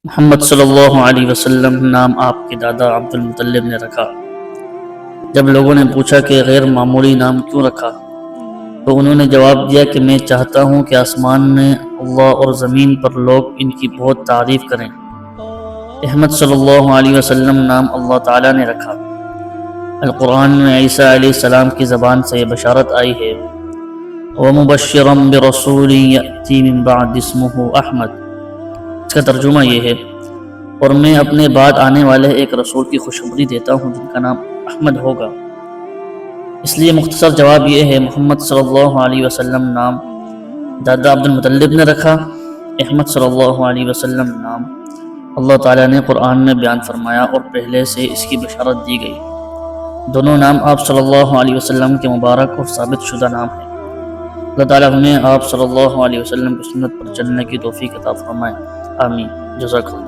محمد صلی اللہ علیہ وسلم نام آپ کے دادا عبد المطلب نے رکھا۔ جب لوگوں نے پوچھا کہ غیر معمولی نام کیوں رکھا تو انہوں نے جواب دیا کہ میں چاہتا ہوں کہ آسمان میں اللہ اور زمین پر لوگ ان کی بہت تعریف کریں۔ احمد صلی اللہ علیہ وسلم نام اللہ تعالیٰ نے رکھا۔ القرآن میں عیسیٰ علیہ السلام کی زبان سے یہ بشارت آئی ہے وَمُبَشِّرًا بِرَسُولٍ يَأْتِي مِن بَعْدِ اسْمُهُ احمد۔ اس کا ترجمہ یہ ہے اور میں اپنے بعد آنے والے ایک رسول کی خوشخبری دیتا ہوں جن کا نام احمد ہوگا۔ اس لیے مختصر جواب یہ ہے محمد صلی اللہ علیہ وسلم نام دادا عبد المطلب نے رکھا۔ احمد صلی اللہ علیہ وسلم نام اللہ تعالیٰ نے قرآن میں بیان فرمایا اور پہلے سے اس کی بشارت دی گئی۔ دونوں نام آپ صلی اللہ علیہ وسلم کے مبارک اور ثابت شدہ نام ہیں۔ اللہ تعالیٰ ہمیں آپ صلی اللہ علیہ وسلم کی سنت پر چلنے کی توفیق عطا فرمائے، آمین۔ جزاک اللہ۔